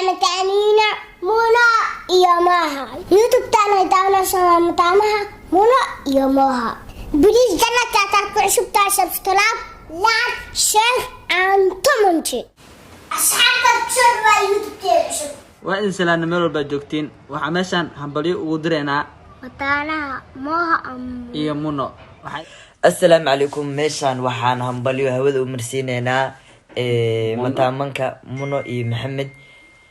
mataaniina Muna iyo Moha. YouTube-tana daawanaysaa mataanaha Muna iyo Moha. Please janata ku cusubta subscribe, like, share and comment. Asxaabta kusoo YouTube-teeda. waa in salaana meel walba joogtiin waxa meeshan hambalyo ugu direena mataanaha Moha iyo Muno. السلام عليكم ميشان وحان همبليو هودا ومرسينينا متامنكا منو اي محمد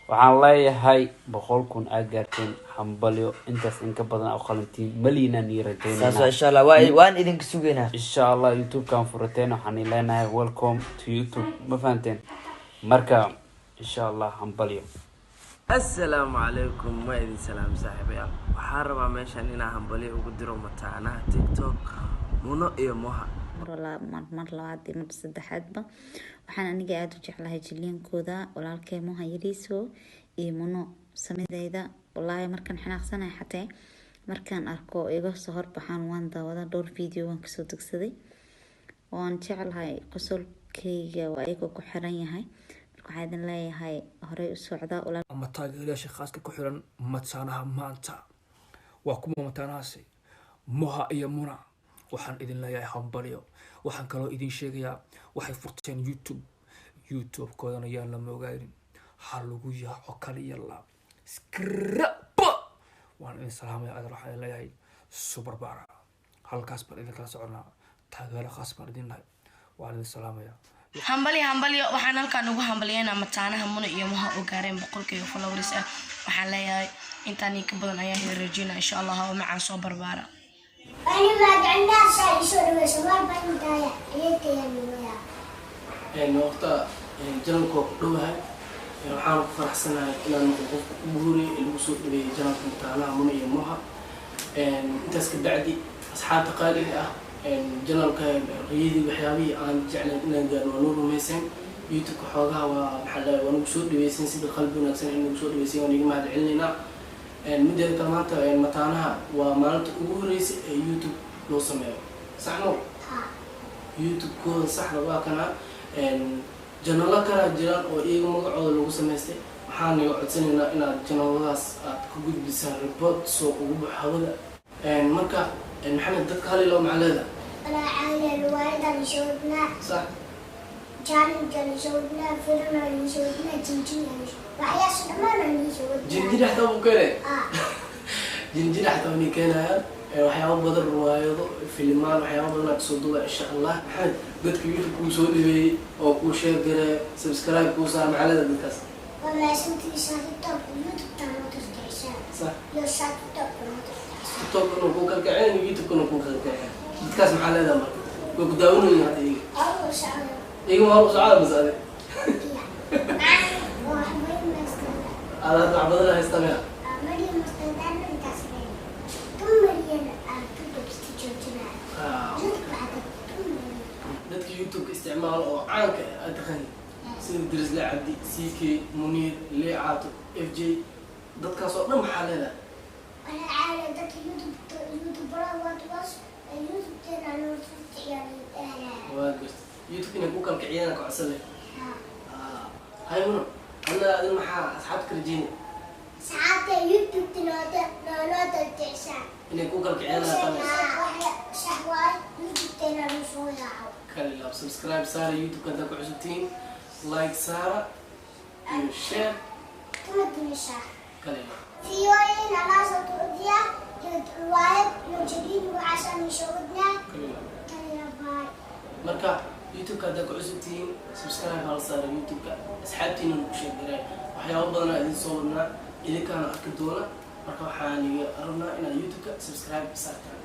waxaan leeyahay 100,000 aad gaarteen hambalyo intaas in ka badan oo qalantiin malina ni rajaynaa ساسو ان شاء الله وان idin kusugayna insha Allah YouTube kan furateen waxaan ilaahay welcome to YouTube ma fahanteen marka insha Allah hambalyo. السلام عليكم وعليكم السلام صاحبي waxaan rabaa meeshan inaan hambalyo ugu diro mataanaha TikTok Muno iyo Moha mar labaad mar saddexaadba waxaan aniga aad u jeclahay jiliinkooda walaalkay Moha yariiso iyo Muno sameeyayda wallahi markaan xanaaqsanahay xatee markaan arko iga soo horbaxaan waan daawada dhowr video waan kasoo degsaday waan jeclahay qosolkayga waa iyaga ku xiran yahay waxaan idin leeyahay horey u socda ama taageerayaasha khaaska ku xiran mataanaha maanta waa kuma mataanahaasi Moha iyo Muna waxaan idin leeyahay hambalyo waxaan kaloo idin sheegayaa waxay furteen YouTube koodana yaan la moogaanin hal lagu yaaco kaliya la scrap waan idin salaamay aad waxaan leeyahay super bara halkaas baan idin kala soconaa taageero khaas baan idin lahay waan idin salaamaya hambalyo waxaan halkaan ugu hambalyeynaa mataanaha Muno iyo Moha oo gaareen 100,000 followers ah waxaan leeyahay intaan ka badan ayaan rajaynaa insha Allah oo macaan soo barbaara أنا ما عندنا شيء شو سوار بنتايا يا نقطة جنبك دوها waxaan ku faraxsanahay inaan qof u guuray inuu soo dhaweeyo janabka mataanaha Muno iyo Moha intaas ka bacdi asxaabta qaaliga ah janabka riyadii waxyaabihii aan jeclayn inaan gaaro waa rumaysan YouTube ka xoogaha waa maxaa waan ugu soo dhaweeysan sida qalbi wanaagsan inuu soo dhaweeysan waan iga mahad celinayna midda kale maanta mataanaha waa maalinta ugu horeysay ee YouTube loo sameeyo saxno YouTube kooda saxda waa kana janala kala jiraan oo iyaga magacooda lagu sameystay waxaan iga codsanaynaa inaad janaladaas aad ku gudbisaan report soo ugu baxawada marka maxamed dadka hal ilo macaleeda أنا عايلة الوالدة اللي شوفنا صح جاني اللي شوفنا فيلم اللي شوفنا جنجين وحياة سلمان اللي شوفنا جنجين حتى أبو كره جنجين حتى أبو كره waxyaabo badan riwaayado filmaan waxyaabo badan soo duuba insha Allah maxaad dadka YouTube ku soo dhaweeyay oo ku share garay subscribe ku saar macalada dadkaas والله سنتي شاهدت YouTube تاعنا تستعشان صح لو شاهدت TikTok كانوا كون كالكعين YouTube كانوا كون كالكعين dadkaas macalada ma ku daawanayo hadii أول شعر iyagu waa socod bas ade واحد ما يمسك ala dacbada haystamaya مريم مستندان من تسرين كم مريم تكتب استجوبنا dadka YouTube isticmaal oo caanka ah taqaan sida Diris la Cabdi CK Munir Leecato FJ dadkaas oo dhan maxaa leedahay أنا عارف ذاك يوتيوب برا واتواص يوتيوب تاعنا نوصل يعني waa garta YouTube inay ku kala kiciyaan ka codsanay hayno ana adin maxaa asxaabta kala jeeni ساعات يوتيوب تنوضع تعشان inay ku kala kiciyaan شهوات يوتيوب تاعنا نوصل kala subscribe saara YouTube ka ku cusubtiin like saara iyo share كم تنشا kala في وين أنا صوتيا الواحد يوجدين وعشان يشوفنا كلا باي marka YouTube ka ku cusubtiin subscribe hal saara YouTube ka asxaabtiina ku share garay waxyaabo badan aad soo wadnaa idinkaana arki doona marka waxaan iga rabnaa inaad YouTube ka subscribe saartaan